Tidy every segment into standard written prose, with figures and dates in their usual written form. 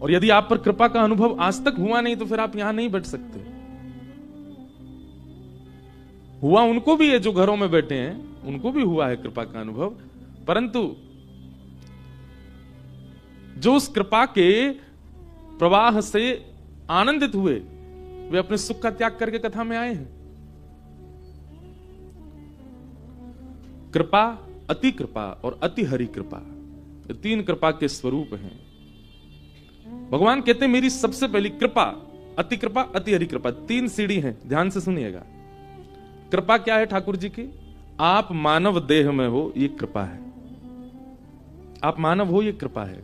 और यदि आप पर कृपा का अनुभव आज तक हुआ नहीं तो फिर आप यहां नहीं बैठ सकते। हुआ उनको भी है जो घरों में बैठे हैं, उनको भी हुआ है कृपा का अनुभव, परंतु जो उस कृपा के प्रवाह से आनंदित हुए वे अपने सुख का त्याग करके कथा में आए हैं। कृपा, अति कृपा और अति हरि कृपा, ये तीन कृपा के स्वरूप हैं। भगवान कहते हैं मेरी सबसे पहली कृपा, अति कृपा, अति हरि कृपा, तीन सीढ़ी हैं, ध्यान से सुनिएगा। कृपा क्या है ठाकुर जी की? आप मानव देह में हो, ये कृपा है। आप मानव हो, ये कृपा है।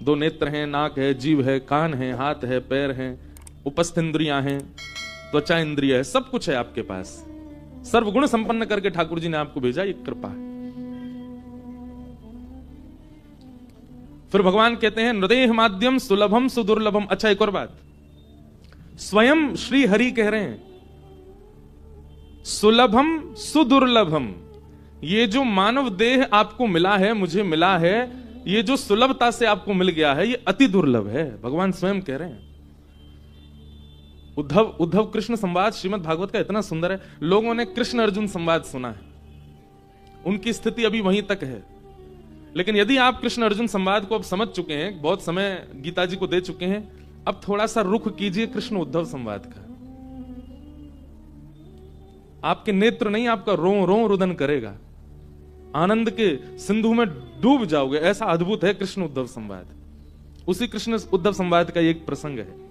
दो नेत्र हैं, नाक है, जीव है, कान है, हाथ है, पैर हैं, उपस्थ इंद्रियां हैं, त्वचा इंद्रिय है, सब कुछ है आपके पास। सर्वगुण संपन्न करके ठाकुर जी ने आपको भेजा, ये कृपा है। फिर भगवान कहते हैं नृदेह माध्यम सुलभम सुदुर्लभम। अच्छा, एक और बात, स्वयं श्री हरि कह रहे हैं सुलभम सुदुर्लभम। ये जो मानव देह आपको मिला है, मुझे मिला है, ये जो सुलभता से आपको मिल गया है, ये अति दुर्लभ है। भगवान स्वयं कह रहे हैं। उद्धव कृष्ण संवाद श्रीमद् भागवत का इतना सुंदर है। लोगों ने कृष्ण अर्जुन संवाद सुना है, उनकी स्थिति अभी वहीं तक है। लेकिन यदि आप कृष्ण अर्जुन संवाद को अब समझ चुके हैं, बहुत समय गीता जी को दे चुके हैं, अब थोड़ा सा रुख कीजिए कृष्ण उद्धव संवाद का। आपके नेत्र नहीं, आपका रो रो रुदन करेगा, आनंद के सिंधु में डूब जाओगे। ऐसा अद्भुत है कृष्ण उद्धव संवाद। उसी कृष्ण उद्धव संवाद का एक प्रसंग है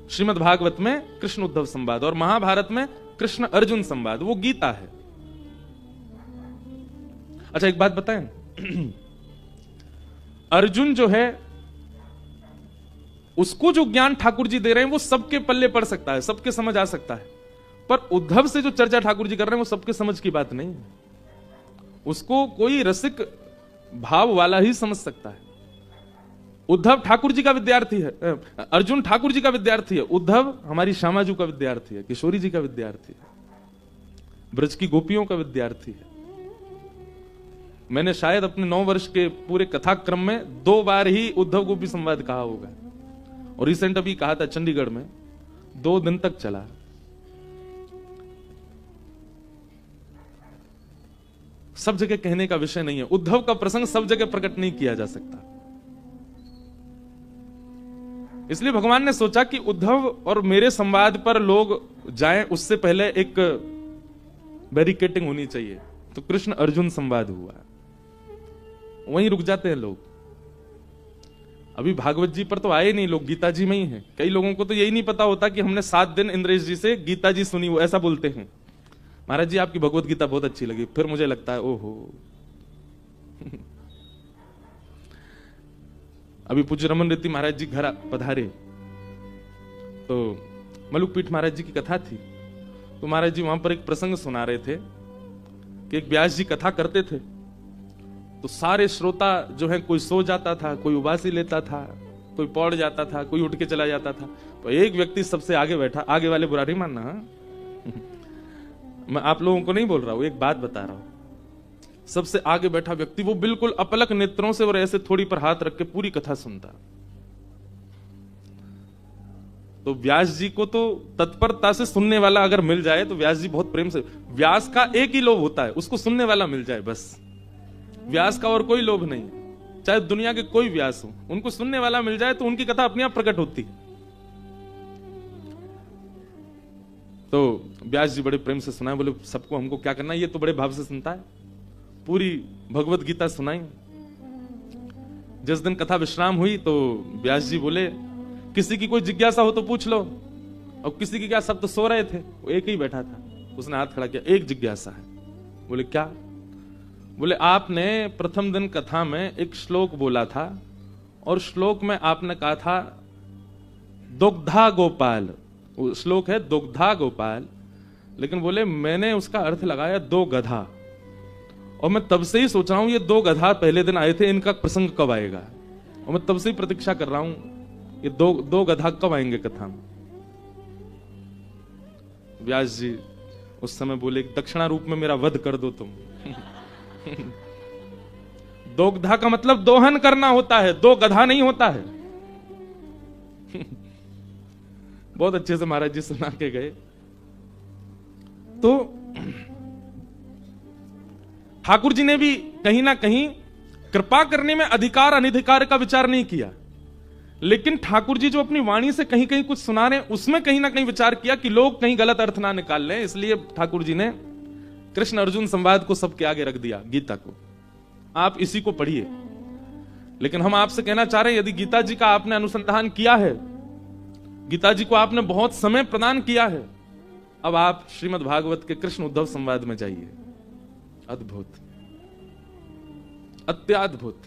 श्रीमद् भागवत में, कृष्ण उद्धव संवाद, और महाभारत में कृष्ण अर्जुन संवाद, वो गीता है। अच्छा, एक बात बताएं, अर्जुन जो है उसको जो ज्ञान ठाकुर जी दे रहे हैं वो सबके पल्ले पड़ सकता है, सबके समझ आ सकता है, पर उद्धव से जो चर्चा ठाकुर जी कर रहे हैं वो सबके समझ की बात नहीं है। उसको कोई रसिक भाव वाला ही समझ सकता है। उद्धव ठाकुर जी का विद्यार्थी है, अर्जुन ठाकुर जी का विद्यार्थी है, उद्धव हमारी श्यामाजू का विद्यार्थी है, किशोरी जी का विद्यार्थी है, ब्रज की गोपियों का विद्यार्थी है। मैंने शायद अपने 9 वर्ष के पूरे कथाक्रम में 2 बार ही उद्धव गोपी संवाद कहा होगा, और रिसेंट अभी कहा था चंडीगढ़ में, 2 दिन तक चला। सब जगह कहने का विषय नहीं है, उद्धव का प्रसंग सब जगह प्रकट नहीं किया जा सकता। इसलिए भगवान ने सोचा कि उद्धव और मेरे संवाद पर लोग जाएं, उससे पहले एक बैरिकेटिंग होनी चाहिए। तो कृष्ण अर्जुन संवाद हुआ, वहीं रुक जाते हैं लोग। अभी भागवत जी पर तो आए नहीं लोग, गीता जी में ही हैं। कई लोगों को तो यही नहीं पता होता कि हमने 7 दिन इंद्रेश जी से गीता जी सुनी, वो ऐसा बोलते हैं, महाराज जी आपकी भगवत गीता बहुत अच्छी लगी। फिर मुझे लगता है ओहो अभी पूज्य रमन रेती महाराज जी घर पधारे तो मलुक पीठ महाराज जी की कथा थी, तो महाराज जी वहां पर एक प्रसंग सुना रहे थे कि एक व्यास जी कथा करते थे, तो सारे श्रोता जो है, कोई सो जाता था, कोई उबासी लेता था, कोई पौड़ जाता था, कोई उठ के चला जाता था। तो एक व्यक्ति सबसे आगे बैठा, आगे वाले बुरा नहीं मानना, मैं आप लोगों को नहीं बोल रहा हूं, एक बात बता रहा हूं। सबसे आगे बैठा व्यक्ति वो बिल्कुल अपलक नेत्रों से और ऐसे थोड़ी पर हाथ रख के पूरी कथा सुनता। तो व्यास जी को तो तत्परता से सुनने वाला अगर मिल जाए तो व्यास जी बहुत प्रेम से, व्यास का एक ही लोभ होता है, उसको सुनने वाला मिल जाए बस। व्यास का और कोई लोभ नहीं, चाहे दुनिया के कोई व्यास हो, उनको सुनने वाला मिल जाए तो उनकी कथा अपने आप प्रकट होती है। तो व्यास जी बड़े प्रेम से सुनाए, बोले सबको हमको क्या करना है, ये तो बड़े भाव से सुनता है, पूरी भगवत गीता सुनाई। जिस दिन कथा विश्राम हुई तो व्यास जी बोले किसी की कोई जिज्ञासा हो तो पूछ लो, और किसी की क्या, सब तो सो रहे थे, वो एक ही बैठा था, उसने हाथ खड़ा किया, एक जिज्ञासा है। बोले क्या? बोले आपने प्रथम दिन कथा में एक श्लोक बोला था, और श्लोक में आपने कहा था दुग्धा गोपाल, वो श्लोक है दुग्धा गोपाल, लेकिन बोले मैंने उसका अर्थ लगाया 2 गधा, और मैं तब से ही सोच रहा हूं ये 2 गधा पहले दिन आए थे, इनका प्रसंग कब आएगा, और मैं तब से ही प्रतीक्षा कर रहा हूं ये दो गधा कब आएंगे कथा में। व्यास जी उस समय बोले दक्षिणा रूप में मेरा वध कर दो तुम दोग्धा का मतलब दोहन करना होता है, दो गधा नहीं होता है। बहुत अच्छे से महाराज जी सुना के गए। तो ठाकुर जी ने भी कहीं ना कहीं कृपा करने में अधिकार अनधिकार का विचार नहीं किया, लेकिन ठाकुर जी जो अपनी वाणी से कहीं कहीं कुछ सुना रहे हैं उसमें कहीं ना कहीं विचार किया कि लोग कहीं गलत अर्थ ना निकाल लें, इसलिए ठाकुर जी ने कृष्ण अर्जुन संवाद को सबके आगे रख दिया, गीता को। आप इसी को पढ़िए। लेकिन हम आपसे कहना चाह रहे हैं, यदि गीता जी का आपने अनुसंधान किया है, गीता जी को आपने बहुत समय प्रदान किया है, अब आप श्रीमद् भागवत के कृष्ण उद्धव संवाद में जाइए। अद्भुत, अत्याद्भुत।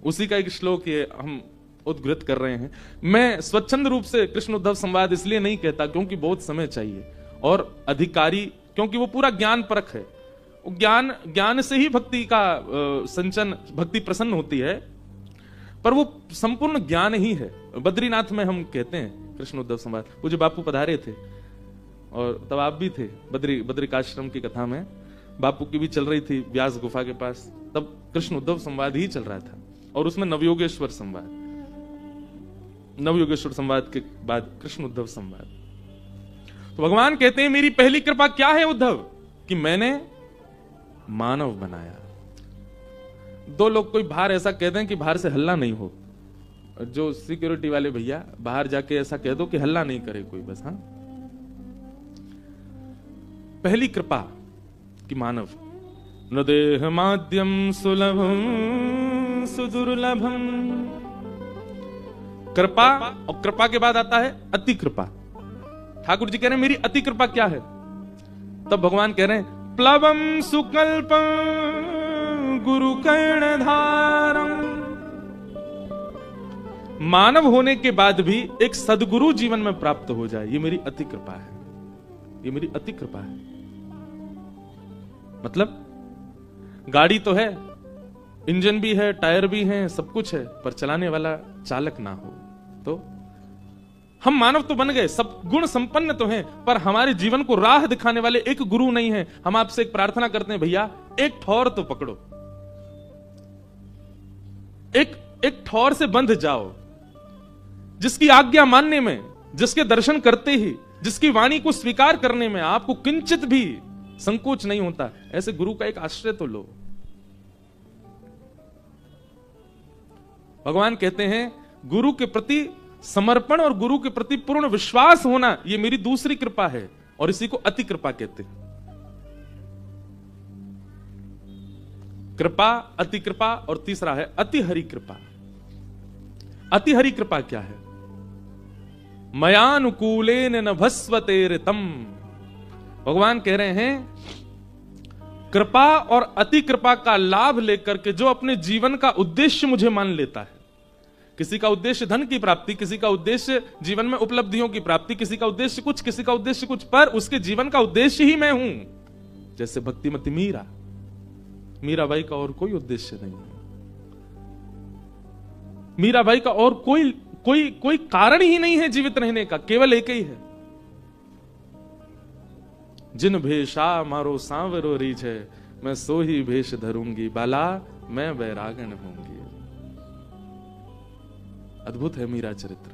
उसी का एक श्लोक ये हम उद्धृत कर रहे हैं। मैं स्वच्छंद रूप से कृष्ण उद्धव संवाद इसलिए नहीं कहता क्योंकि बहुत समय चाहिए, और अधिकारी, क्योंकि वो पूरा ज्ञान परख है। ज्ञान से ही भक्ति का संचन, भक्ति प्रसन्न होती है, पर वो संपूर्ण ज्ञान ही है। बद्रीनाथ में हम कहते हैं कृष्ण उद्धव संवाद, वो जो बापू पधारे थे और तब आप भी थे, बद्रिकाश्रम की कथा में बापू की भी चल रही थी व्यास गुफा के पास, तब कृष्ण उद्धव संवाद ही चल रहा था, और उसमें नवयोगेश्वर संवाद, नवयोगेश्वर संवाद के बाद कृष्ण उद्धव संवाद। तो भगवान कहते हैं मेरी पहली कृपा क्या है उद्धव, कि मैंने मानव बनाया। दो लोग कोई बाहर ऐसा कह दें कि बाहर से हल्ला नहीं हो, जो सिक्योरिटी वाले भैया बाहर जाके ऐसा कह दो कि हल्ला नहीं करे कोई, बस। हाँ, पहली कृपा कि मानव। न देह माध्यम सुलभम सुदुर्लभम। कृपा, और कृपा के बाद आता है अति कृपा। ठाकुर जी कह रहे हैं मेरी अति कृपा क्या है, तब भगवान कह रहे हैं प्लवम सुकल्पम गुरु कर्णधारम। मानव होने के बाद भी एक सदगुरु जीवन में प्राप्त हो जाए, ये मेरी अति कृपा है, ये मेरी अति कृपा है। मतलब गाड़ी तो है, इंजन भी है, टायर भी है, सब कुछ है, पर चलाने वाला चालक ना हो तो हम मानव तो बन गए, सब गुण संपन्न तो हैं, पर हमारे जीवन को राह दिखाने वाले एक गुरु नहीं है। हम आपसे एक प्रार्थना करते हैं, भैया एक ठौर तो पकड़ो, एक ठौर से बंध जाओ, जिसकी आज्ञा मानने में, जिसके दर्शन करते ही, जिसकी वाणी को स्वीकार करने में आपको किंचित भी संकोच नहीं होता, ऐसे गुरु का एक आश्रय तो लो। भगवान कहते हैं गुरु के प्रति समर्पण और गुरु के प्रति पूर्ण विश्वास होना, यह मेरी दूसरी कृपा है, और इसी को अति कृपा कहते हैं। कृपा, अति कृपा, और तीसरा है अति हरि कृपा। अति हरि कृपा क्या है? मयानुकूलेन न भस्वते ऋतम। भगवान कह रहे हैं कृपा और अति कृपा का लाभ लेकर के जो अपने जीवन का उद्देश्य मुझे मान लेता है, किसी का उद्देश्य धन की प्राप्ति, किसी का उद्देश्य जीवन में उपलब्धियों की प्राप्ति, किसी का उद्देश्य कुछ, किसी का उद्देश्य कुछ, पर उसके जीवन का उद्देश्य ही मैं हूं। जैसे भक्तिमती मीराबाई का और कोई उद्देश्य नहीं है, मीराबाई का और कोई कारण ही नहीं है जीवित रहने का, केवल एक ही है, जिन भेषा मारो सांवरो रीझ है, मैं सो ही भेष धरूंगी, बाला मैं वैरागन होंगी। अद्भुत है मीरा चरित्र।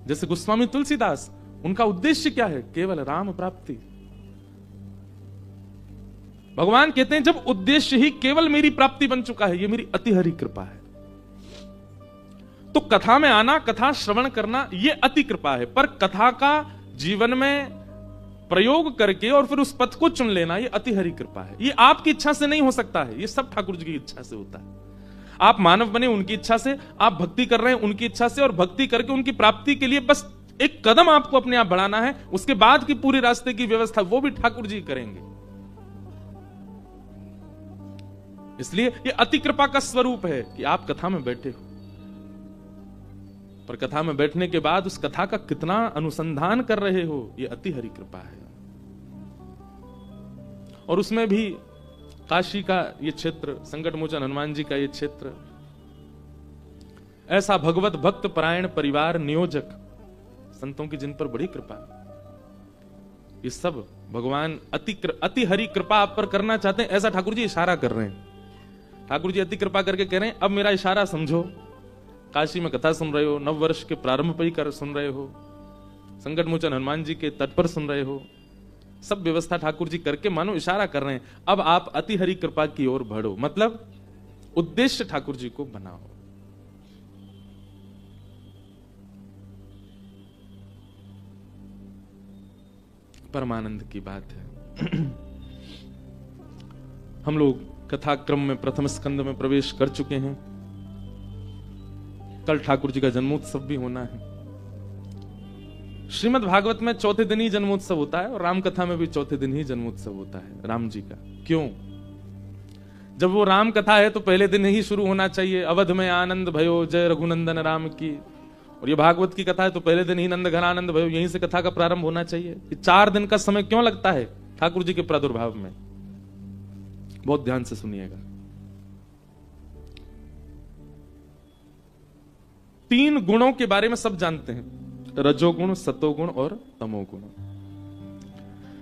जैसे गोस्वामी तुलसीदास, उनका उद्देश्य क्या है? केवल राम प्राप्ति। भगवान कहते हैं जब उद्देश्य ही केवल मेरी प्राप्ति बन चुका है, ये मेरी अति हरि कृपा है। तो कथा में आना, कथा श्रवण करना, ये अति कृपा है, पर कथा का जीवन में प्रयोग करके और फिर उस पथ को चुन लेना, ये अति हरि कृपा है। ये आपकी इच्छा से नहीं हो सकता है, ये सब ठाकुर जी की इच्छा से होता है। आप मानव बने उनकी इच्छा से, आप भक्ति कर रहे हैं उनकी इच्छा से, और भक्ति करके उनकी प्राप्ति के लिए बस एक कदम आपको अपने आप बढ़ाना है, उसके बाद की पूरी रास्ते की व्यवस्था वो भी ठाकुर जी करेंगे। इसलिए ये अति कृपा का स्वरूप है कि आप कथा में बैठे हो, पर कथा में बैठने के बाद उस कथा का कितना अनुसंधान कर रहे हो, ये अति हरि कृपा है। और उसमें भी काशी का ये क्षेत्र, संकट मोचन हनुमान जी का ये क्षेत्र, ऐसा भगवत भक्त परायण परिवार नियोजक संतों की जिन पर बड़ी कृपा, ये सब भगवान अति हरि कृपा आप पर करना चाहते हैं, ऐसा ठाकुर जी इशारा कर रहे हैं। ठाकुर जी अति कृपा करके कह रहे हैं अब मेरा इशारा समझो, काशी में कथा सुन रहे हो, नव वर्ष के प्रारंभ पर ही कर सुन रहे हो, संकट मोचन हनुमान जी के तट पर सुन रहे हो, सब व्यवस्था ठाकुर जी करके मानो इशारा कर रहे हैं, अब आप अति हरि कृपा की ओर बढ़ो, मतलब उद्देश्य ठाकुर जी को बनाओ। परमानंद की बात है। हम लोग कथा क्रम में प्रथम स्कंद में प्रवेश कर चुके हैं। कल ठाकुर जी का जन्मोत्सव भी होना है। श्रीमद् भागवत में चौथे दिन ही जन्मोत्सव होता है और राम कथा में भी चौथे दिन ही जन्मोत्सव होता है राम जी का। क्यों? जब वो राम कथा है तो पहले दिन ही शुरू होना चाहिए, अवध में आनंद भयो जय रघुनंदन राम की। और ये भागवत की कथा है तो पहले दिन ही नंद घन आनंद भयो, यहीं से कथा का प्रारंभ होना चाहिए। कि 4 दिन का समय क्यों लगता है ठाकुर जी के प्रादुर्भाव में? बहुत ध्यान से सुनिएगा। 3 गुणों के बारे में सब जानते हैं, रजोगुण, सतोगुण और तमोगुण।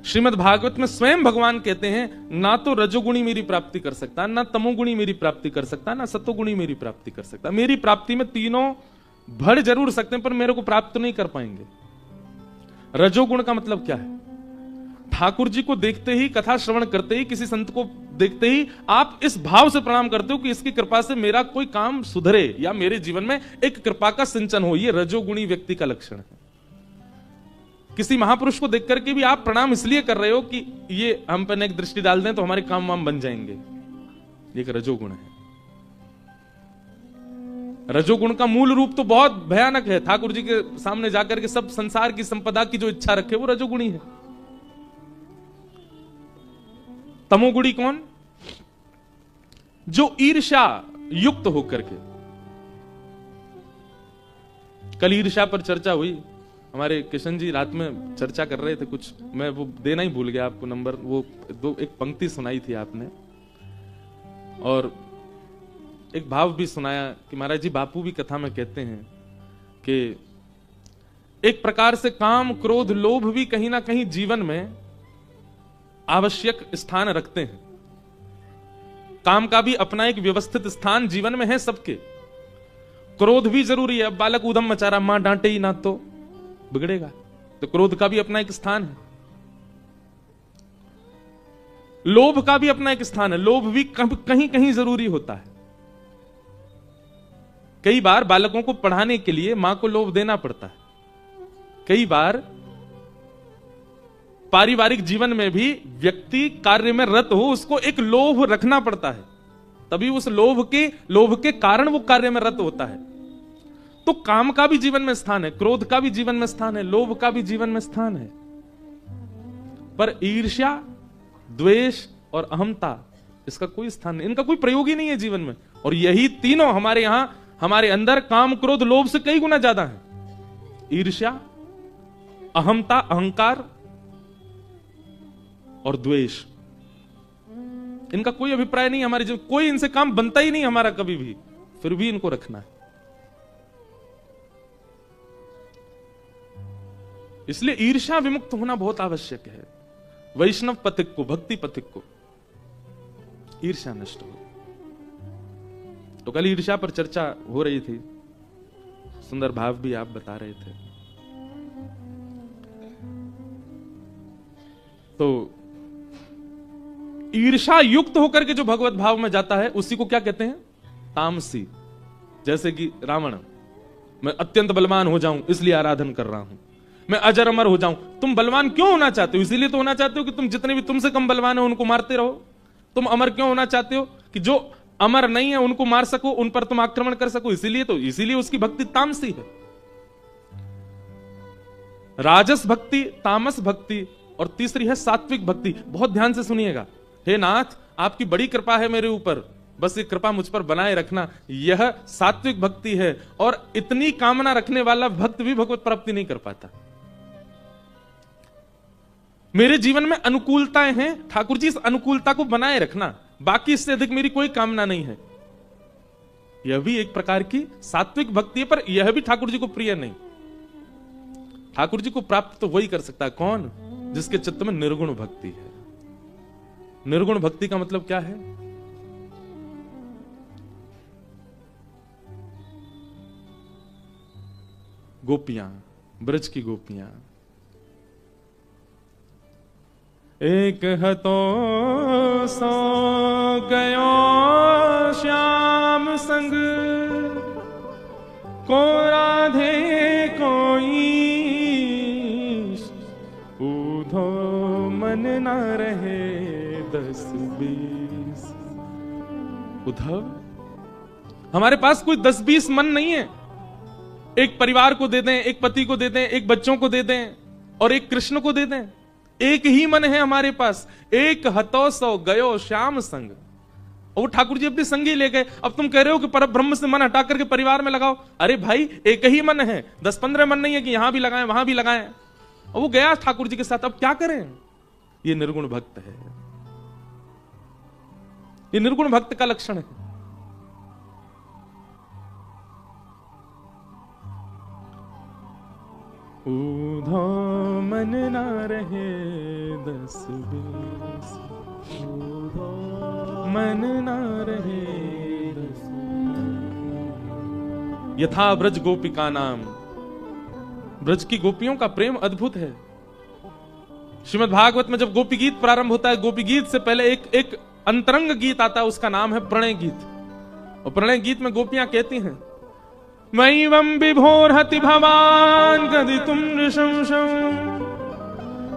श्रीमद् भागवत में स्वयं भगवान कहते हैं ना तो रजोगुणी मेरी प्राप्ति कर सकता, ना तमोगुणी मेरी प्राप्ति कर सकता, ना सतोगुणी मेरी प्राप्ति कर सकता। मेरी प्राप्ति में तीनों बढ़ जरूर सकते हैं पर मेरे को प्राप्त नहीं कर पाएंगे। रजोगुण का मतलब क्या है? ठाकुर जी को देखते ही, कथा श्रवण करते ही, किसी संत को देखते ही आप इस भाव से प्रणाम करते हो कि इसकी कृपा से मेरा कोई काम सुधरे या मेरे जीवन में एक कृपा का सिंचन हो। यह रजोगुणी व्यक्ति का लक्षण है। किसी महापुरुष को देख करके भी आप प्रणाम इसलिए कर रहे हो कि ये हम पर एक दृष्टि डाल दें तो हमारे काम वाम बन जाएंगे। ये एक रजोगुण है। रजोगुण का मूल रूप तो बहुत भयानक है। ठाकुर जी के सामने जाकर के सब संसार की संपदा की जो इच्छा रखे वो रजोगुणी है। तमोगुणी कौन? जो ईर्ष्या युक्त होकर के। कल ईर्ष्या पर चर्चा हुई, हमारे किशन जी रात में चर्चा कर रहे थे कुछ, मैं वो देना ही भूल गया आपको नंबर। वो एक पंक्ति सुनाई थी आपने और एक भाव भी सुनाया कि महाराज जी बापू भी कथा में कहते हैं कि एक प्रकार से काम, क्रोध, लोभ भी कहीं ना कहीं जीवन में आवश्यक स्थान रखते हैं। काम का भी अपना एक व्यवस्थित स्थान जीवन में है सबके। क्रोध भी जरूरी है। अब बालक ऊधम मचा रहा, मां डांटे ही ना तो बिगड़ेगा, तो क्रोध का भी अपना एक स्थान है। लोभ का भी अपना एक स्थान है। लोभ भी कहीं कहीं जरूरी होता है। कई बार बालकों को पढ़ाने के लिए मां को लोभ देना पड़ता है। कई बार पारिवारिक जीवन में भी व्यक्ति कार्य में रत हो, उसको एक लोभ रखना पड़ता है, तभी उस लोभ के कारण वो कार्य में रत होता है। तो काम का भी जीवन में स्थान है, क्रोध का भी जीवन में स्थान है, लोभ का भी जीवन में स्थान है। पर ईर्ष्या, द्वेष और अहंता, इसका कोई स्थान नहीं, इनका कोई प्रयोग ही नहीं है जीवन में। और यही तीनों हमारे यहां, हमारे अंदर काम, क्रोध, लोभ से कई गुना ज्यादा है। ईर्ष्या, अहमता, अहंकार और द्वेष, इनका कोई अभिप्राय नहीं हमारे जीवन, कोई इनसे काम बनता ही नहीं हमारा कभी भी, फिर भी इनको रखना है। इसलिए ईर्ष्या विमुक्त होना बहुत आवश्यक है। वैष्णव पथिक को, भक्ति पथिक को ईर्ष्या नष्ट हो। तो कल ईर्ष्या पर चर्चा हो रही थी, सुंदर भाव भी आप बता रहे थे। तो ईर्ष्या युक्त होकर के जो भगवत भाव में जाता है उसी को क्या कहते हैं? तामसी। जैसे कि रावण, मैं अत्यंत बलवान हो जाऊं इसलिए आराधन कर रहा हूं, मैं अजर अमर हो जाऊं। तुम बलवान क्यों होना चाहते हो? इसीलिए तो होना चाहते हो कि तुम जितने भी तुमसे कम बलवान है उनको मारते रहो। तुम अमर क्यों होना चाहते हो? कि जो अमर नहीं है उनको मार सको, उन पर तुम आक्रमण कर सको। इसीलिए उसकी भक्ति तामसी है। राजस भक्ति, तामस भक्ति और तीसरी है सात्विक भक्ति। बहुत ध्यान से सुनिएगा। हे नाथ, आपकी बड़ी कृपा है मेरे ऊपर, बस ये कृपा मुझ पर बनाए रखना, यह सात्विक भक्ति है। और इतनी कामना रखने वाला भक्त भी भगवत प्राप्ति नहीं कर पाता। मेरे जीवन में अनुकूलताएं हैं, ठाकुर जी इस अनुकूलता को बनाए रखना, बाकी इससे अधिक मेरी कोई कामना नहीं है। यह भी एक प्रकार की सात्विक भक्ति है, पर यह भी ठाकुर जी को प्रिय नहीं। ठाकुर जी को प्राप्त तो वही कर सकता है, कौन? जिसके चित्त में निर्गुण भक्ति है। निर्गुण भक्ति का मतलब क्या है? गोपियां, ब्रज की गोपियां। एक हतो सो गयो श्याम संग, को राधे कोई ऊधो मन न रहे 10-20। उद्धव, हमारे पास कोई 10-20 मन नहीं है। एक परिवार को दे दें, एक पति को दे दें, एक बच्चों को दे दें और एक कृष्ण को दे दें। एक ही मन है हमारे पास। एक हतो सो गयो श्याम संग, और वो ठाकुर जी अपने संगी ले गए। अब तुम कह रहे हो कि पर ब्रह्म से मन हटा करके परिवार में लगाओ। अरे भाई, एक ही मन है, 10-15 मन नहीं है कि यहां भी लगाएं वहां भी लगाएं। और वो गया ठाकुर जी के साथ, अब क्या करें? ये निर्गुण भक्त है, ये निर्गुण भक्त का लक्षण है। ऊधो मन ना रहे 10-20, ऊधो मन ना रहे 10-20। यथा ब्रज गोपिका नाम, ब्रज की गोपियों का प्रेम अद्भुत है। श्रीमद् भागवत में जब गोपी गीत प्रारंभ होता है, गोपी गीत से पहले एक अंतरंग गीत आता है, उसका नाम है प्रणय गीत। और प्रणय गीत में गोपियां कहती हैं, मयिवं विभोर्हति भवान् गदितुं नृशंसं,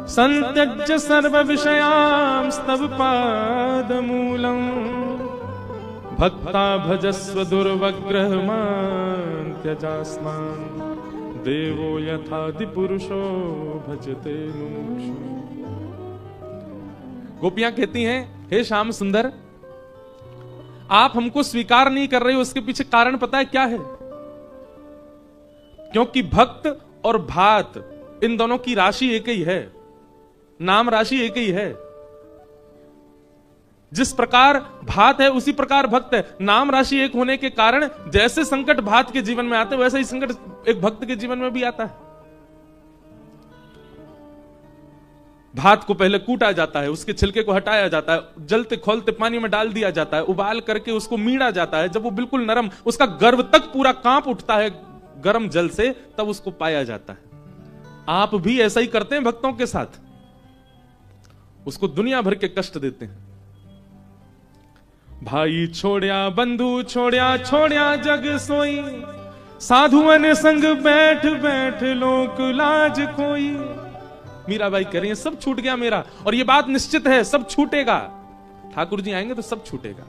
संत्यज्य सर्व विषयांस्तव पादमूलम्, भक्ता भजस्व दुर्वग्रहमान् त्यजास्मान्, देवो यथादि पुरुषो भजते मुमुक्षु। गोपियां कहती हैं, हे श्याम सुंदर, आप हमको स्वीकार नहीं कर रहे हो, उसके पीछे कारण पता है क्या है? क्योंकि भक्त और भात, इन दोनों की राशि एक ही है, नाम राशि एक ही है। जिस प्रकार भात है उसी प्रकार भक्त है। नाम राशि एक होने के कारण जैसे संकट भात के जीवन में आते हैं, वैसा ही संकट एक भक्त के जीवन में भी आता है। भात को पहले कूटा जाता है, उसके छिलके को हटाया जाता है, जलते खोलते पानी में डाल दिया जाता है, उबाल करके उसको मीड़ा जाता है। जब वो बिल्कुल नरम, उसका गर्भ तक पूरा कांप उठता है गर्म जल से, तब उसको पाया जाता है। आप भी ऐसा ही करते हैं भक्तों के साथ, उसको दुनिया भर के कष्ट देते हैं। भाई छोड़या बंधु छोड़या, छोड़या जग सोई, साधुअन संग बैठ बैठ लोक लाज कोई। मीराबाई कह रही है, सब छूट गया मेरा, और ये बात निश्चित है, सब छूटेगा। ठाकुर जी आएंगे तो सब छूटेगा।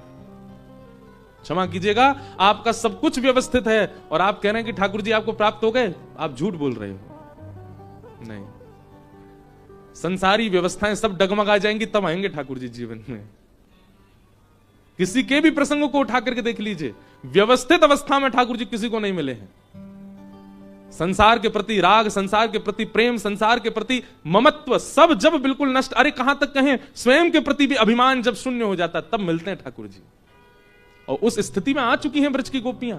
क्षमा कीजिएगा, आपका सब कुछ व्यवस्थित है और आप कह रहे हैं कि ठाकुर जी आपको प्राप्त हो गए। आप झूठ बोल रहे हो। नहीं, संसारी व्यवस्थाएं सब डगमगा जाएंगी, तब आएंगे ठाकुर जी जीवन में। किसी के भी प्रसंगों को उठा करके देख लीजिए, व्यवस्थित अवस्था में ठाकुर जी किसी को नहीं मिले हैं। संसार के प्रति राग, संसार के प्रति प्रेम, संसार के प्रति ममत्व सब जब बिल्कुल नष्ट, अरे कहां तक कहें, स्वयं के प्रति भी अभिमान जब शून्य हो जाता, तब मिलते हैं ठाकुर जी। और उस स्थिति में आ चुकी हैं ब्रज की गोपियां।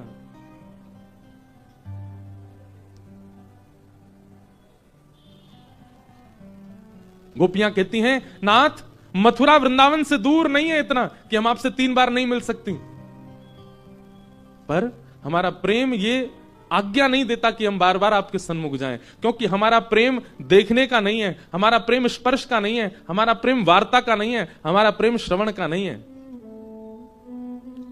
गोपियां कहती हैं, नाथ मथुरा वृंदावन से दूर नहीं है इतना कि हम आपसे 3 बार नहीं मिल सकती, पर हमारा प्रेम ये आज्ञा नहीं देता कि हम बार बार आपके सन्मुख जाएं, क्योंकि हमारा प्रेम देखने का नहीं है, हमारा प्रेम स्पर्श का नहीं है, हमारा प्रेम वार्ता का नहीं है, हमारा प्रेम श्रवण का नहीं है।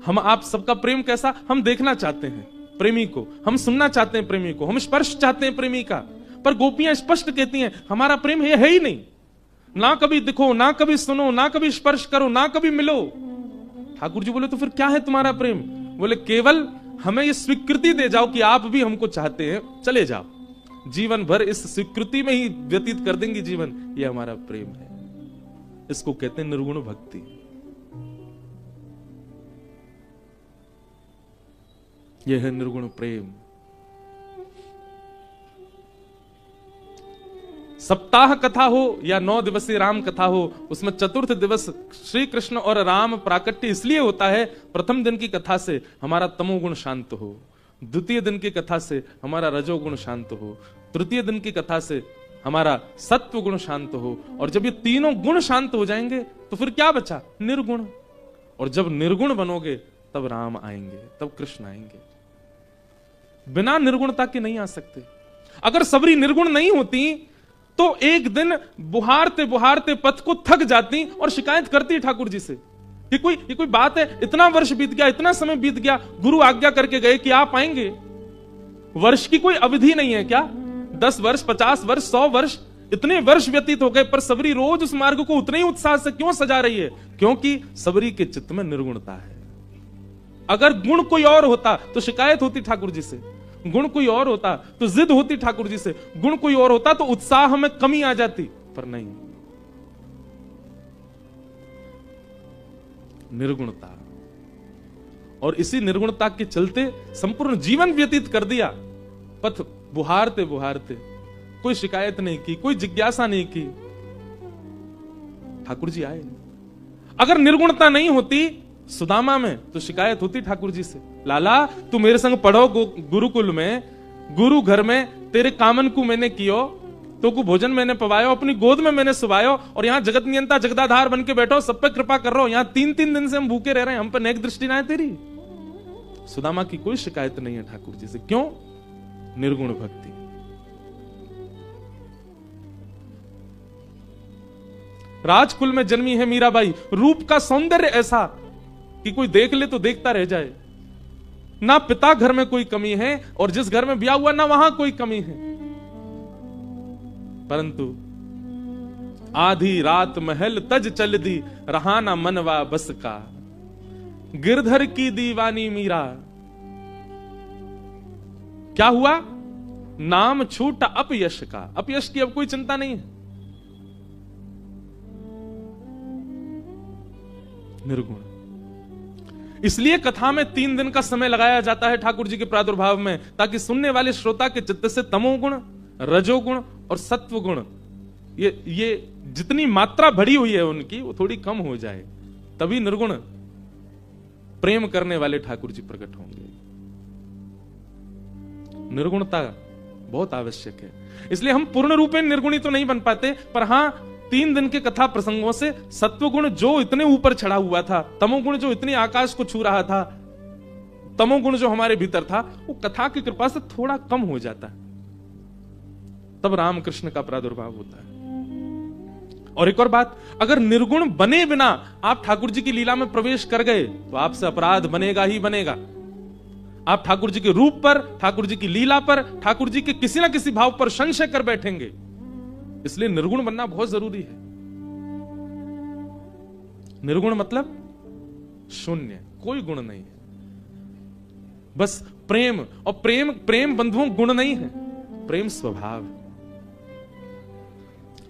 हम आप सबका प्रेम कैसा, हम देखना चाहते हैं प्रेमी को, हम सुनना चाहते हैं प्रेमी को, हम स्पर्श चाहते हैं प्रेमी का। पर गोपियां स्पष्ट कहती हैं, हमारा प्रेम ये है ही नहीं। ना कभी दिखो, ना कभी सुनो, ना कभी स्पर्श करो, ना कभी मिलो। ठाकुर जी बोले, तो फिर क्या है तुम्हारा प्रेम? बोले, केवल हमें ये स्वीकृति दे जाओ कि आप भी हमको चाहते हैं, चले जाओ, जीवन भर इस स्वीकृति में ही व्यतीत कर देंगे जीवन। ये हमारा प्रेम है। इसको कहते हैं निर्गुण भक्ति। यह है निर्गुण प्रेम। सप्ताह कथा हो या 9 दिवसीय राम कथा हो, उसमें चतुर्थ दिवस श्री कृष्ण और राम प्राकट्य इसलिए होता है, प्रथम दिन की कथा से हमारा तमोगुण शांत हो, द्वितीय दिन की कथा से हमारा रजोगुण शांत हो, तृतीय दिन की कथा से हमारा सत्व गुण शांत हो। और जब ये तीनों गुण शांत हो जाएंगे तो फिर क्या बचा? निर्गुण। और जब निर्गुण बनोगे तब राम आएंगे, तब कृष्ण आएंगे। बिना निर्गुणता के नहीं आ सकते। अगर सबरी निर्गुण नहीं होती तो एक दिन बुहारते बुहारते पथ को थक जाती और शिकायत करती ठाकुर जी से कि ये कोई बात है, इतना वर्ष बीत गया, इतना समय बीत गया, गुरु आज्ञा करके गए कि आप आएंगे। वर्ष की कोई अवधि नहीं है क्या? 10 वर्ष, 50 वर्ष, 100 वर्ष, इतने वर्ष व्यतीत हो गए, पर सबरी रोज उस मार्ग को उतने ही उत्साह से क्यों सजा रही है? क्योंकि सबरी के चित्त में निर्गुणता है। अगर गुण कोई और होता तो शिकायत होती ठाकुर जी से, गुण कोई और होता तो जिद होती ठाकुर जी से, गुण कोई और होता तो उत्साह में कमी आ जाती, पर नहीं, निर्गुणता। और इसी निर्गुणता के चलते संपूर्ण जीवन व्यतीत कर दिया, पथ बुहारते बुहारते, कोई शिकायत नहीं की, कोई जिज्ञासा नहीं की। ठाकुर जी आए। अगर निर्गुणता नहीं होती सुदामा में तो शिकायत होती ठाकुर जी से, लाला तू मेरे संग पढ़ो गुरुकुल में, गुरु घर में, तेरे कामन को मैंने कियो, तो को भोजन मैंने पवायो, अपनी गोद में मैंने सुवायो, और यहाँ जगत नियंता जगदाधार बन के बैठो, सब पे कृपा कर रहा हूं, यहाँ 3-3 दिन से हम भूखे रह रहे हैं, हम पे नेक दृष्टि ना है तेरी। सुदामा की कोई शिकायत नहीं है ठाकुर जी से। क्यों? निर्गुण भक्ति। राजकुल में जन्मी है मीराबाई, रूप का सौंदर्य ऐसा कि कोई देख ले तो देखता रह जाए। ना पिता घर में कोई कमी है, और जिस घर में ब्याह हुआ ना वहां कोई कमी है, परंतु आधी रात महल तज चल दी, रहा ना मनवा बस का, गिरधर की दीवानी मीरा। क्या हुआ? नाम छूटा अपयश का। अपयश की अब कोई चिंता नहीं है। निर्गुण। इसलिए कथा में 3 दिन का समय लगाया जाता है ठाकुर जी के प्रादुर्भाव में, ताकि सुनने वाले श्रोता के चित्त से तमोगुण, रजोगुण और सत्वगुण, ये जितनी मात्रा बढ़ी हुई है उनकी, वो थोड़ी कम हो जाए, तभी निर्गुण प्रेम करने वाले ठाकुर जी प्रकट होंगे। निर्गुणता बहुत आवश्यक है। इसलिए हम पूर्ण रूप में निर्गुणी तो नहीं बन पाते, पर हां 3 दिन के कथा प्रसंगों से सत्वगुण जो इतने ऊपर चढ़ा हुआ था, तमोगुण जो इतने आकाश को छू रहा था, तमोगुण जो हमारे भीतर था, वो कथा की कृपा से थोड़ा कम हो जाता है। तब रामकृष्ण का प्रादुर्भाव होता है। और एक और बात, अगर निर्गुण बने बिना आप ठाकुर जी की लीला में प्रवेश कर गए तो आपसे अपराध बनेगा ही बनेगा। आप ठाकुर जी के रूप पर, ठाकुर जी की लीला पर, ठाकुर जी के किसी ना किसी भाव पर संशय कर बैठेंगे। इसलिए निर्गुण बनना बहुत जरूरी है। निर्गुण मतलब शून्य, कोई गुण नहीं है, बस प्रेम। और प्रेम बंधुओं गुण नहीं है, प्रेम स्वभाव है,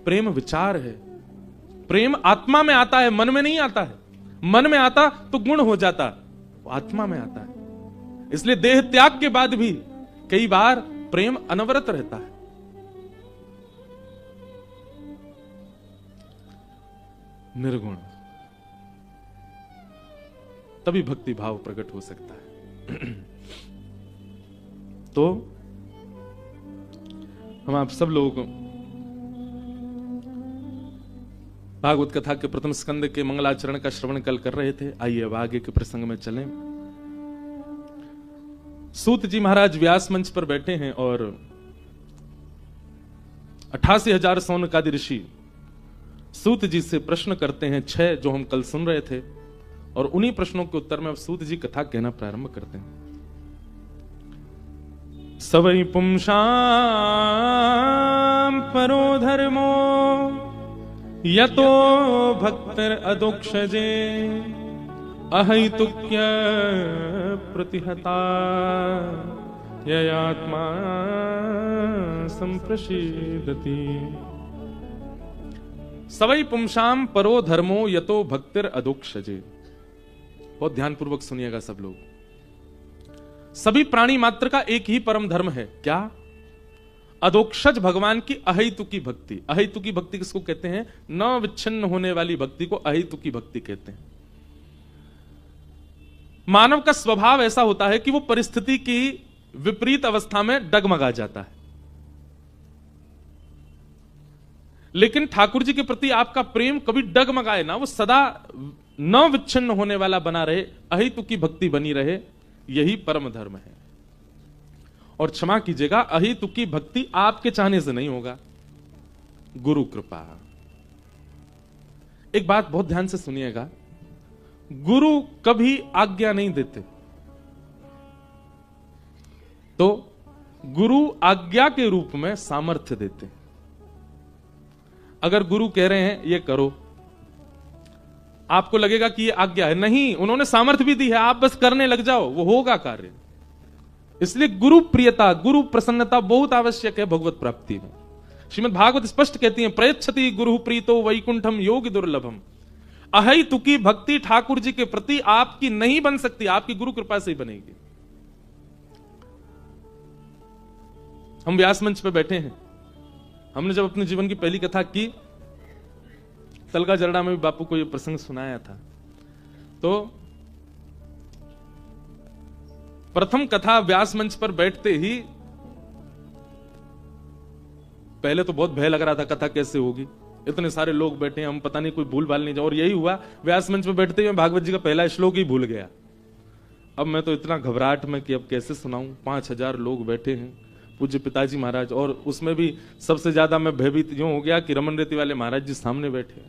प्रेम विचार है। प्रेम आत्मा में आता है, मन में नहीं आता है। मन में आता तो गुण हो जाता, वो आत्मा में आता है। इसलिए देह त्याग के बाद भी कई बार प्रेम अनवरत रहता है। निर्गुण, तभी भक्ति भाव प्रकट हो सकता है। तो हम आप सब लोगों को भागवत कथा के प्रथम स्कंद के मंगलाचरण का श्रवण कल कर रहे थे। आइए अब आगे के प्रसंग में चलें। सूत जी महाराज व्यास मंच पर बैठे हैं और 88,000 सौनकादि ऋषि सूत जी से प्रश्न करते हैं, 6 जो हम कल सुन रहे थे, और उन्हीं प्रश्नों के उत्तर में अब सूत जी कथा कहना प्रारंभ करते हैं। सवै पुंसां परो धर्मो यतो भक्तिर अदोक्षजे अहैतुक्य प्रतिहता ययात्मा संप्रसीदति। सवै पुंसां परो धर्मो यतो भक्तिर अदोक्षजे। बहुत ध्यानपूर्वक सुनिएगा सब लोग। सभी प्राणी मात्र का एक ही परम धर्म है, क्या? अदोक्षज भगवान की अहैतुकी भक्ति। अहैतुकी भक्ति किसको कहते हैं? न विच्छिन्न होने वाली भक्ति को अहैतुकी भक्ति कहते हैं। मानव का स्वभाव ऐसा होता है कि वो परिस्थिति की विपरीत अवस्था में डगमगा जाता है, लेकिन ठाकुर जी के प्रति आपका प्रेम कभी डगमगाए ना, वो सदा न विच्छिन्न होने वाला बना रहे, अहैतुकी भक्ति बनी रहे, यही परम धर्म है। और क्षमा कीजिएगा, अहेतुकी भक्ति आपके चाहने से नहीं होगा, गुरु कृपा। एक बात बहुत ध्यान से सुनिएगा, गुरु कभी आज्ञा नहीं देते, तो गुरु आज्ञा के रूप में सामर्थ्य देते हैं। अगर गुरु कह रहे हैं ये करो, आपको लगेगा कि ये आज्ञा है, नहीं, उन्होंने सामर्थ्य भी दी है, आप बस करने लग जाओ, वो होगा कार्य। इसलिए गुरु प्रियता, गुरु प्रसन्नता बहुत आवश्यक है भगवत प्राप्ति में। श्रीमद् भागवत स्पष्ट कहती है, प्रयच्छति गुरु प्रीतो वैकुंठम योग दुर्लभम। अहेतुकी भक्ति ठाकुर जी के प्रति आपकी नहीं बन सकती, आपकी गुरु कृपा से ही बनेगी। हम व्यास मंच पे बैठे हैं, हमने जब अपने जीवन की पहली कथा की, तलगा जरड़ा में भी बापू को यह प्रसंग सुनाया था, तो प्रथम कथा व्यास मंच पर बैठते ही पहले तो बहुत भय लग रहा था, कथा कैसे होगी, इतने सारे लोग बैठे हैं, हम पता नहीं कोई भूल भाल नहीं जाए। और यही हुआ, व्यास मंच पर बैठते ही मैं भागवत जी का पहला श्लोक ही भूल गया। अब मैं तो इतना घबराहट में कि अब कैसे सुनाऊं, 5000 लोग बैठे हैं, पूज्य पिताजी महाराज, और उसमें भी सबसे ज्यादा मैं भयभीत यूं हो गया कि रमन रेती वाले महाराज जी सामने बैठे।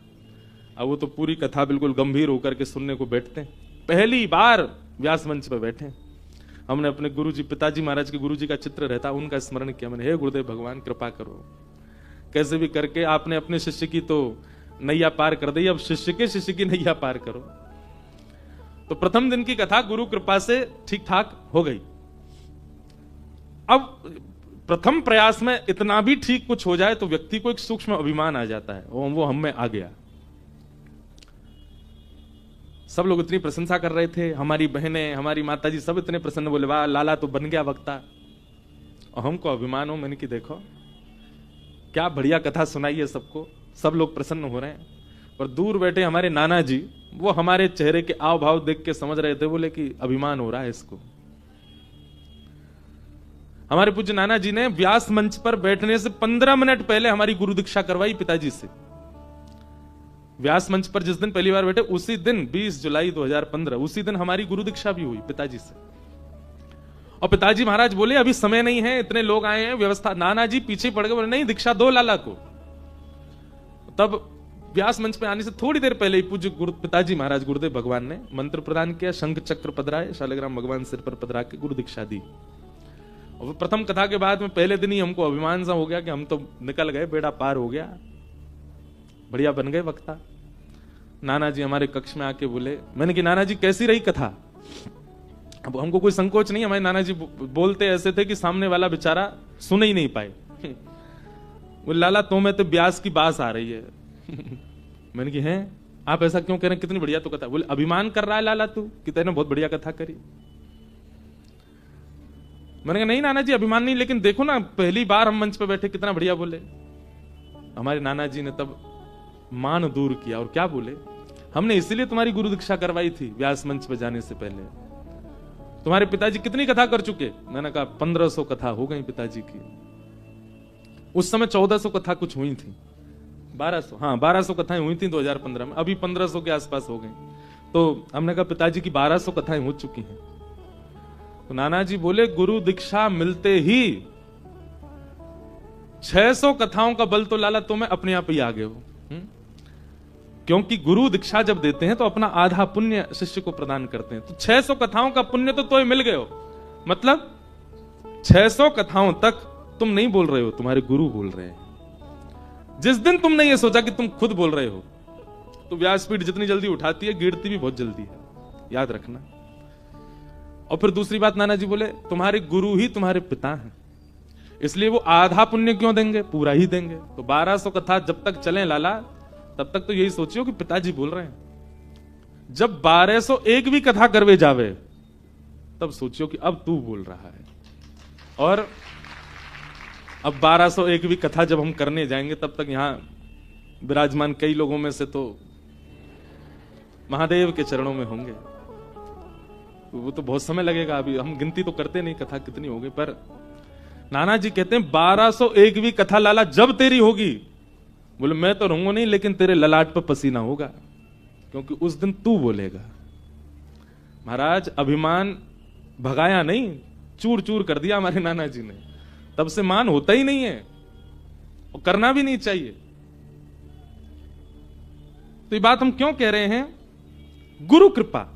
अब वो तो पूरी कथा बिल्कुल गंभीर होकर के सुनने को बैठते हैं, पहली बार व्यास मंच पर बैठे। हमने अपने गुरुजी पिताजी महाराज के गुरुजी का चित्र रहता, उनका स्मरण किया मैंने, हे गुरुदेव भगवान कृपा करो, कैसे भी करके आपने अपने शिष्य की तो नैया पार कर दी, अब शिष्य की नैया पार करो। तो प्रथम दिन की कथा गुरु कृपा से ठीक ठाक हो गई। अब प्रथम प्रयास में इतना भी ठीक कुछ हो जाए तो व्यक्ति को एक सूक्ष्म अभिमान आ जाता है, वो हम में आ गया। सब लोग इतनी प्रशंसा कर रहे थे, हमारी बहनें, हमारी माताजी सब इतने प्रसन्न, बोले वाह लाला तो बन गया वक्ता। और हमको अभिमान हो, मैंने कि देखो क्या बढ़िया कथा सुनाई है सबको, सब लोग प्रसन्न हो रहे हैं। और दूर बैठे हमारे नाना जी, वो हमारे चेहरे के आव भाव देख के समझ रहे थे, बोले कि अभिमान हो रहा है इसको। हमारे पूज्य नाना जी ने व्यास मंच पर बैठने से 15 मिनट पहले हमारी गुरु दीक्षा करवाई पिताजी से। व्यास मंच पर जिस दिन पहली बार बैठे, उसी दिन 20 जुलाई 2015, उसी दिन हमारी गुरु दीक्षा भी हुई पिताजी से। और पिताजी महाराज बोले अभी समय नहीं है, इतने लोग आए हैं, व्यवस्था। नाना जी पीछे पड़ गए, बोले नहीं दीक्षा दो लाला को। तब व्यास मंच पे आने से थोड़ी देर पहले ही पूज्य पिताजी महाराज गुरुदेव भगवान ने मंत्र प्रदान किया, शंख चक्र पधराए, शालिग्राम भगवान सिर पर पधरा के गुरु दीक्षा दी। और प्रथम कथा के बाद में पहले दिन ही हमको अभिमान सा हो गया कि हम तो निकल गए, बेड़ा पार हो गया, बढ़िया बन गए वक्ता। नाना जी हमारे कक्ष में आके बोले, मैंने कि नाना जी कैसी रही कथा? अब हमको कोई संकोच नहीं, हमारे नाना जी बोलते ऐसे थे कि सामने वाला बेचारा सुन ही नहीं पाए। बोले लाला तुम्हें तो ब्यास की बास आ रही है। मैंने कि हैं आप ऐसा क्यों कह रहे हैं, कितनी बढ़िया तो कथा। बोले अभिमान कर रहा है लाला तू कि तूने बहुत बढ़िया कथा करी। मैंने कहा नहीं नाना जी अभिमान नहीं, लेकिन देखो ना पहली बार हम मंच पे बैठे कितना बढ़िया बोले। हमारे नाना जी ने तब मान दूर किया और क्या बोले, हमने इसीलिए तुम्हारी गुरु दीक्षा करवाई थी व्यास मंच पे जाने से पहले। तुम्हारे पिताजी कितनी कथा कर चुके? मैंने कहा 1500 कथा हो गई पिताजी की। उस समय 1400 कथा कुछ हुई थी, 1200, हाँ 1200 कथाएं हुई थी 2015 में, अभी 1500 के आसपास हो गई। तो हमने कहा पिताजी की 1200 कथाएं हो चुकी हैं। तो नाना जी बोले गुरु दीक्षा मिलते ही 600 कथाओं का बल तो लाला तुम्हें अपने आप ही आ गए हो। क्योंकि गुरु दीक्षा जब देते हैं तो अपना आधा पुण्य शिष्य को प्रदान करते हैं। तो 600 कथाओं का पुण्य तो तुम्हें मिल गए हो, मतलब 600 कथाओं तक तुम नहीं बोल रहे हो, तुम्हारे गुरु बोल रहे हैं। जिस दिन तुमने ये सोचा कि तुम खुद बोल रहे हो, तो व्यासपीठ जितनी जल्दी उठाती है गिरती भी बहुत जल्दी है, याद रखना। और फिर दूसरी बात नाना जी बोले तुम्हारे गुरु ही तुम्हारे पिता हैं, इसलिए वो आधा पुण्य क्यों देंगे, पूरा ही देंगे। तो 1200 कथा जब तक चले लाला तब तक तो यही सोचियो कि पिताजी बोल रहे हैं। जब 1201 भी कथा करवे जावे तब सोचियो कि अब तू बोल रहा है। और अब 1201 भी कथा जब हम करने जाएंगे तब तक यहां विराजमान कई लोगों में से तो महादेव के चरणों में होंगे। वो तो बहुत समय लगेगा, अभी हम गिनती तो करते नहीं कथा कितनी हो गई। पर नाना जी कहते हैं 1201 भी कथा लाला जब तेरी होगी, बोले मैं तो रहूंगा नहीं, लेकिन तेरे ललाट पर पसीना होगा, क्योंकि उस दिन तू बोलेगा। महाराज अभिमान भगाया नहीं, चूर चूर कर दिया हमारे नाना जी ने। तब से मान होता ही नहीं है और करना भी नहीं चाहिए। तो ये बात हम क्यों कह रहे हैं? गुरु कृपा,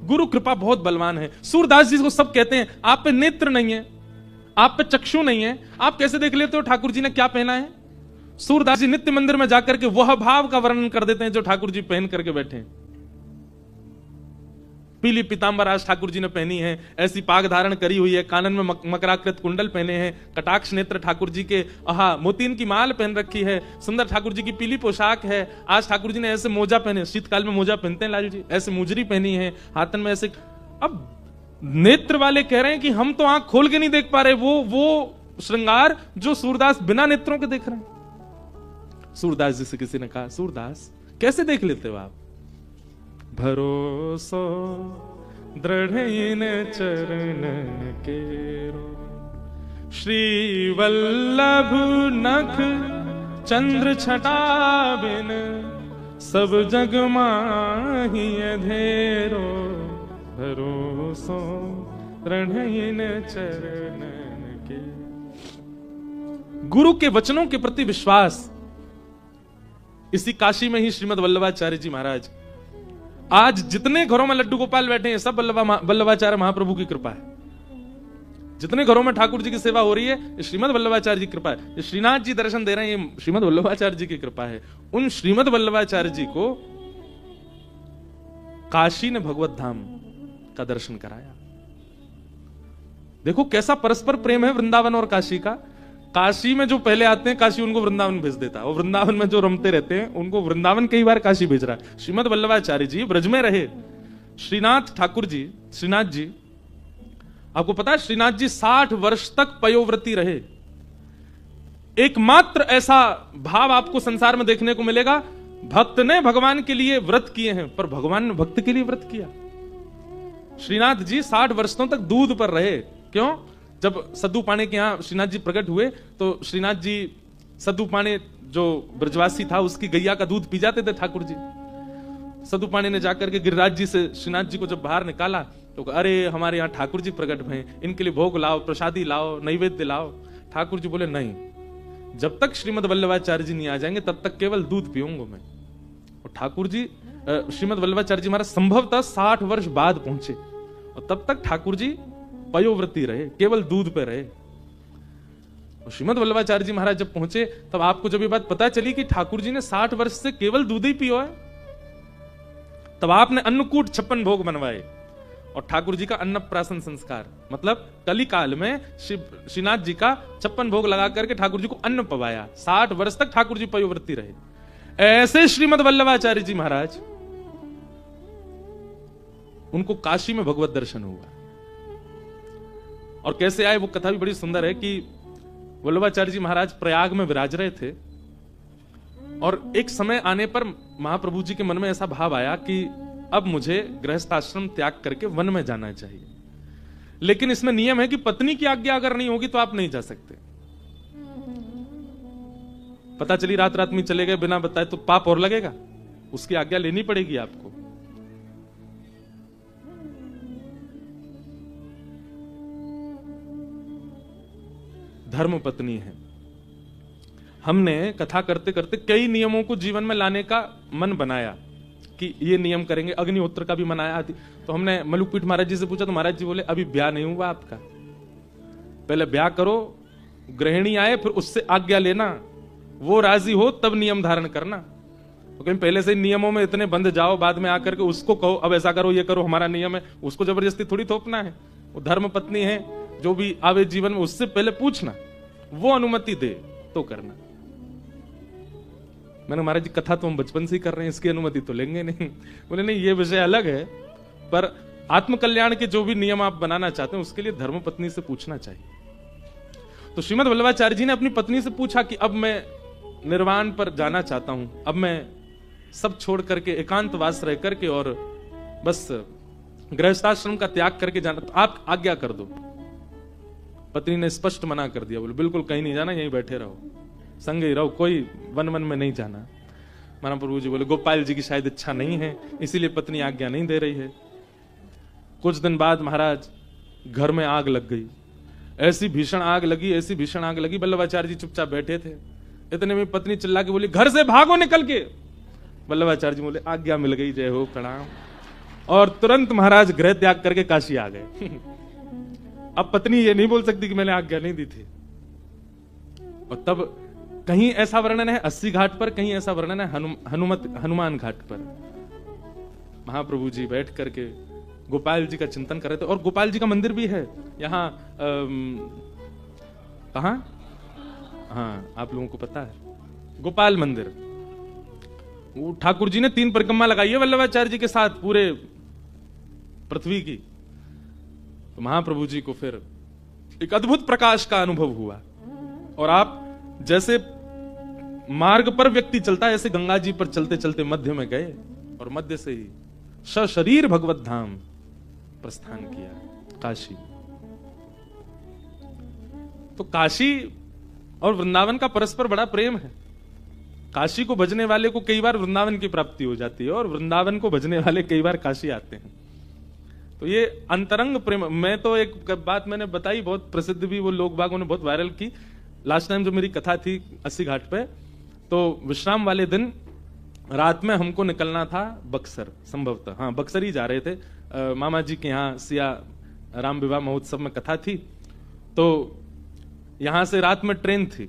गुरु कृपा बहुत बलवान है। सूरदास जी को सब कहते हैं आप पे नेत्र नहीं है, आप पे चक्षु नहीं है, आप कैसे देख लेते हो ठाकुर जी ने क्या पहना है? सूरदास जी नित्य मंदिर में जाकर के वह भाव का वर्णन कर देते हैं जो ठाकुर जी पहन करके बैठे हैं। पीली पीतांबर आज ठाकुर जी ने पहनी है, ऐसी पाग धारण करी हुई है, कानन में मकराकृत कुंडल पहने हैं, कटाक्ष नेत्र ठाकुर जी के, मोतीन की माल पहन रखी है, सुंदर ठाकुर जी की पीली पोशाक है। आज ठाकुर जी ने ऐसे मोजा पहने, शीतकाल में मोजा पहनते हैं लाल जी, ऐसे मुजरी पहनी है, हाथन में ऐसे। अब नेत्र वाले कह रहे हैं कि हम तो आंख खोल के नहीं देख पा रहे वो श्रृंगार जो सूरदास बिना नेत्रों के देख रहे हैं। सूरदास जी से किसी ने कहा, सूरदास कैसे देख लेते हो आप? भरोसो दृढ़ इन चरणन केरो, श्री वल्लभ नख चंद्र छटा बिन, सब जग माही अधेरो, भरोसो दृढ़ इन चरणन के। गुरु के वचनों के प्रति विश्वास। इसी काशी में ही श्रीमद वल्लभाचार्य जी महाराज, आज जितने घरों में लड्डू गोपाल बैठे हैं सब वल्लभाचार्य महाप्रभु की कृपा है। जितने घरों में ठाकुर जी की सेवा हो रही है श्रीमद वल्लभाचार्य जी की कृपा है। श्रीनाथ जी दर्शन दे रहे हैं, ये श्रीमद वल्लभाचार्य जी की कृपा है। उन श्रीमद वल्लभाचार्य जी को काशी ने भगवत धाम का दर्शन कराया। देखो कैसा परस्पर प्रेम है वृंदावन और काशी का। काशी में जो पहले आते हैं काशी उनको वृंदावन भेज देता है, और वृंदावन में जो रमते रहते हैं उनको वृंदावन कई बार काशी भेज रहा है। श्रीमद वल्लभाचार्य जी ब्रज में रहे। श्रीनाथ ठाकुर जी, श्रीनाथ जी, आपको पता है श्रीनाथ जी 60 वर्ष तक पयोव्रती रहे। एकमात्र ऐसा भाव आपको संसार में देखने को मिलेगा, भक्त ने भगवान के लिए व्रत किए हैं पर भगवान ने भक्त के लिए व्रत किया। श्रीनाथ जी 60 वर्षों तक दूध पर रहे। क्यों? जब सद्दू पाणे के यहां श्रीनाथ जी प्रकट हुए तो श्रीनाथ जी, सद्दू पाणे जो ब्रजवासी था उसकी गैया का दूध पी जाते थे ठाकुर जी। सद्दू पाणे ने जाकर के गिरिराज जी से श्रीनाथ जी को जब बाहर निकाला तो अरे हमारे यहाँ ठाकुर जी प्रकट हुए, इनके लिए भोग लाओ, प्रसादी लाओ, नैवेद्य लाओ। ठाकुर जी बोले नहीं, जब तक श्रीमद वल्लभाचार्य जी नहीं आ जाएंगे तब तक केवल दूध पीऊंगा मैं। और ठाकुर जी, श्रीमद वल्लभाचार्य जी महाराज संभवतः 60 वर्ष बाद पहुंचे और तब तक ठाकुर जी पयोव्रती रहे, केवल दूध पे रहे। और श्रीमद वल्लभाचार्य जी महाराज जब पहुंचे तब आपको जब ये बात पता चली कि ठाकुर जी ने 60 वर्ष से केवल दूध ही पियो है, तब आपने अन्नकूट 56 भोग बनवाए और ठाकुर जी का अन्नप्राशन संस्कार, मतलब कली काल में श्रीनाथ जी का 56 भोग लगा करके ठाकुर जी को अन्न पवाया। 60 वर्ष तक ठाकुर जी पयोव्रती रहे। ऐसे श्रीमद वल्लभाचार्य जी महाराज, उनको काशी में भगवत दर्शन हुआ। और कैसे आए वो कथा भी बड़ी सुंदर है कि वल्लभाचार्य जी महाराज प्रयाग में विराज रहे थे और एक समय आने पर महाप्रभु जी के मन में ऐसा भाव आया कि अब मुझे गृहस्थाश्रम त्याग करके वन में जाना चाहिए, लेकिन इसमें नियम है कि पत्नी की आज्ञा अगर नहीं होगी तो आप नहीं जा सकते। पता चली रात रात में चले गए बिना बताए तो पाप और लगेगा, उसकी आज्ञा लेनी पड़ेगी आपको। धर्म पत्नी है। हमने कथा करते करते कई नियमों को जीवन में लाने का मन बनाया कि ये नियम करेंगे। अग्निहोत्र का भी मनाया। तो हमने मलुकपीठ महाराज जी से पूछा तो महाराज जी बोले अभी ब्याह नहीं हुआ आपका, पहले ब्याह करो, गृहिणी आए फिर उससे आज्ञा लेना, वो राजी हो तब नियम धारण करना। तो कहीं पहले से नियमों में इतने बंध जाओ, बाद में आकर के उसको कहो अब ऐसा करो ये करो हमारा नियम है, उसको जबरदस्ती थोड़ी थोपना है। वो धर्म पत्नी है, जो भी आवे जीवन में उससे पहले पूछना, वो अनुमति दे तो करना। मैंने महाराज जी कथा तो हम बचपन से ही कर रहे हैं, इसकी अनुमति तो लेंगे नहीं। बोले नहीं ये विषय अलग है, पर आत्मकल्याण के जो भी नियम आप बनाना चाहते हैं उसके लिए धर्म पत्नी से पूछना चाहिए। तो श्रीमद वल्लभाचार्य जी ने अपनी पत्नी से पूछा कि अब मैं निर्वाण पर जाना चाहता हूं, अब मैं सब छोड़ करके एकांतवास रह करके और बस गृहस्थाश्रम का त्याग करके जाना, तो आप आज्ञा कर दो। पत्नी ने स्पष्ट मना कर दिया, बोले बिल्कुल कहीं नहीं जाना, यहीं बैठे रहो, संग ही रहो, कोई वन वन में नहीं जाना। महाप्रभु जी बोले गोपाल जी की शायद इच्छा नहीं है, इसीलिए पत्नी आज्ञा नहीं दे रही है। कुछ दिन बाद महाराज घर में आग लग गई, ऐसी भीषण आग लगी, ऐसी भीषण आग लगी। वल्लभाचार्य जी चुपचाप बैठे थे, इतने में पत्नी चिल्ला के बोली, घर से भागो निकल के। वल्लभाचार्य जी बोले, आज्ञा मिल गई, जय हो, प्रणाम। और तुरंत महाराज गृह त्याग करके काशी आ गए। अब पत्नी ये नहीं बोल सकती कि मैंने आज्ञा नहीं दी थी। और तब कहीं ऐसा वर्णन है 80 घाट पर, कहीं ऐसा वर्णन है हनुमान घाट पर। महाप्रभु जी बैठ करके गोपाल जी का चिंतन कर रहे थे। और गोपाल जी का मंदिर भी है यहाँ, कहां, हाँ आप लोगों को पता है, गोपाल मंदिर। वो ठाकुर जी ने 3 परिक्रमा लगाई है वल्लभाचार्य जी के साथ पूरे पृथ्वी की। तो महाप्रभु जी को फिर एक अद्भुत प्रकाश का अनुभव हुआ। और आप जैसे मार्ग पर व्यक्ति चलता है, ऐसे गंगा जी पर चलते चलते मध्य में गए और मध्य से ही सशरीर भगवत धाम प्रस्थान किया, काशी। तो काशी और वृंदावन का परस्पर बड़ा प्रेम है। काशी को भजने वाले को कई बार वृंदावन की प्राप्ति हो जाती है और वृंदावन को भजने वाले कई बार काशी आते हैं। तो ये अंतरंग प्रेम। मैं तो एक बात मैंने बताई, बहुत प्रसिद्ध भी, वो लोग बागों ने बहुत वायरल की। लास्ट टाइम जो मेरी कथा थी 80 घाट पे, तो विश्राम वाले दिन रात में हमको निकलना था बक्सर, संभवतः हाँ बक्सर ही जा रहे थे। मामा जी के यहाँ सिया राम विवाह महोत्सव में कथा थी, तो यहां से रात में ट्रेन थी।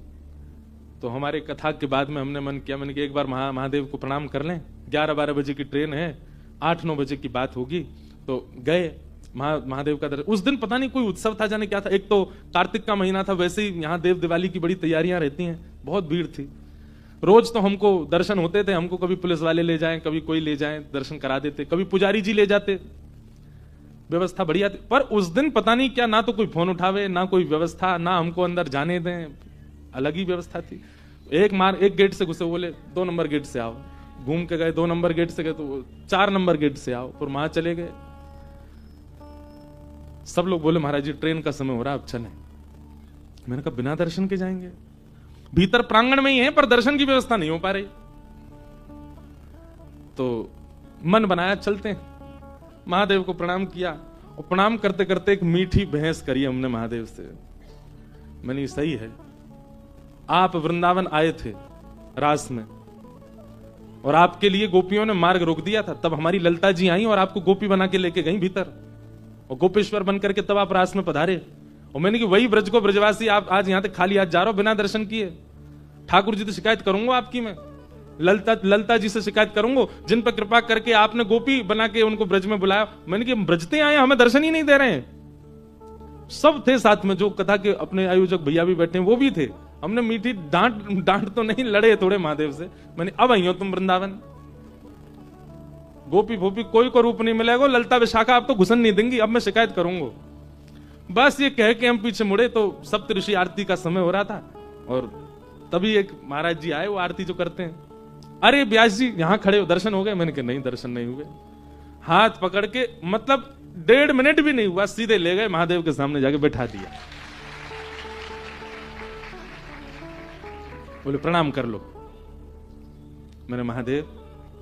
तो हमारे कथा के बाद में हमने मन किया, मैंने कि एक बार महादेव को प्रणाम कर लें। 11-12 बजे की ट्रेन है, 8-9 बजे की बात होगी। तो गए महादेव का दर्शन। उस दिन पता नहीं कोई उत्सव था, जाने क्या था। एक तो कार्तिक का महीना था, वैसे ही यहाँ देव दिवाली की बड़ी तैयारियां रहती हैं, बहुत भीड़ थी। रोज तो हमको दर्शन होते थे, हमको कभी पुलिस वाले ले जाएं, कभी कोई ले जाएं, दर्शन करा देते, कभी पुजारी जी ले जाते, व्यवस्था बढ़िया थी। पर उस दिन पता नहीं क्या, ना तो कोई फोन उठावे, ना कोई व्यवस्था, ना हमको अंदर जाने दें, अलग ही व्यवस्था थी। एक गेट से घुसे, बोले 2 नंबर गेट से आओ। घूम के गए, 2 नंबर गेट से गए तो 4 नंबर गेट से आओ, फिर वहां चले गए। सब लोग बोले महाराज जी ट्रेन का समय हो रहा है, अब चलें। मैंने कहा बिना दर्शन के जाएंगे? भीतर प्रांगण में ही है पर दर्शन की व्यवस्था नहीं हो पा रही। तो मन बनाया चलते हैं। महादेव को प्रणाम किया और प्रणाम करते करते एक मीठी बहस करी हमने महादेव से। मैंने सही है, आप वृंदावन आए थे रास में और आपके लिए गोपियों ने मार्ग रोक दिया था, तब हमारी ललता जी आई और आपको गोपी बना के लेके गई भीतर, और गोपेश्वर बन करके तब आप रास में पधारे। और मैंने कि वही ब्रज को ब्रजवासी आप आज यहां तक खाली हाथ जा रहे हो बिना दर्शन किए। ठाकुर जी तो शिकायत करूंगा आपकी, मैं ललता जी से शिकायत करूंगा, जिन पर कृपा करके आपने गोपी बना के उनको ब्रज में बुलाया। मैंने कि ब्रजते आए, हमें दर्शन ही नहीं दे रहे हैं। सब थे साथ में, जो कथा के अपने आयोजक भैया भी बैठे हैं वो भी थे। हमने मीठी डांट तो नहीं, लड़े थोड़े महादेव से। मैंने अब आई हो तुम वृंदावन, गोपी भोपी कोई को रूप नहीं मिलेगा, ललता विशाखा आप तो घुसन नहीं देंगी, अब मैं शिकायत करूंगा। बस ये कह के हम पीछे मुड़े तो सप्तऋषि आरती का समय हो रहा था और तभी एक महाराज जी आए, वो आरती जो करते हैं। अरे व्यास जी यहां खड़े हो, दर्शन हो गए? मैंने कहा नहीं दर्शन नहीं हुए। हाथ पकड़ के, मतलब 1.5 मिनट भी नहीं हुआ, सीधे ले गए महादेव के सामने जाके बैठा दिया। बोले प्रणाम कर लो। मैंने महादेव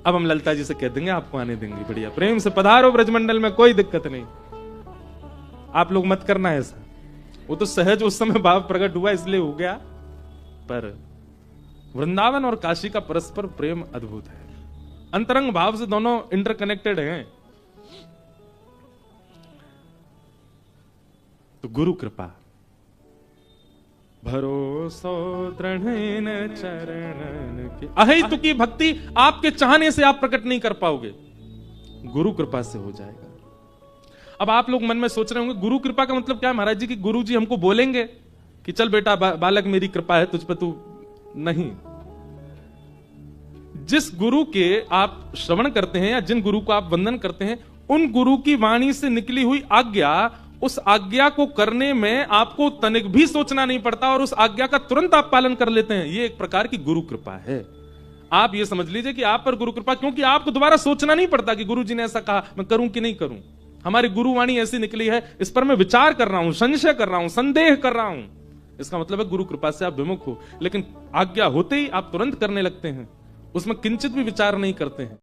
अब हम ललता जी से कह देंगे आपको आने देंगे, बढ़िया प्रेम से पधारो ब्रजमंडल में, कोई दिक्कत नहीं, आप लोग मत करना ऐसा। वो तो सहज उस समय भाव प्रकट हुआ इसलिए हो गया। पर वृंदावन और काशी का परस्पर प्रेम अद्भुत है, अंतरंग भाव से दोनों इंटरकनेक्टेड हैं। तो गुरु कृपा भरोसो दृढ़ चरणन के, अहेतु की भक्ति आपके चाहने से आप प्रकट नहीं कर पाओगे, गुरु कृपा से हो जाएगा। अब आप लोग मन में सोच रहे होंगे गुरु कृपा का मतलब क्या है महाराज जी? कि गुरु जी हमको बोलेंगे कि चल बेटा बालक मेरी कृपा है तुझ पे, तू नहीं। जिस गुरु के आप श्रवण करते हैं या जिन गुरु को आप वंदन करते हैं, उन गुरु की वाणी से निकली हुई आज्ञा, उस आज्ञा को करने में आपको तनिक भी सोचना नहीं पड़ता और उस आज्ञा का तुरंत आप पालन कर लेते हैं। ये एक प्रकार की गुरु कृपा है। आप ये समझ लीजिए कि आप पर गुरु कृपा, क्योंकि आपको दोबारा सोचना नहीं पड़ता कि गुरु जी ने ऐसा कहा, मैं करूं कि नहीं करूं। हमारी गुरुवाणी ऐसी निकली है, इस पर मैं विचार कर रहा हूं, संशय कर रहा हूं, संदेह कर रहा हूं। इसका मतलब है गुरु कृपा से आप विमुख हो, लेकिन आज्ञा होते ही आप तुरंत करने लगते हैं, उसमें किंचित भी विचार नहीं करते हैं।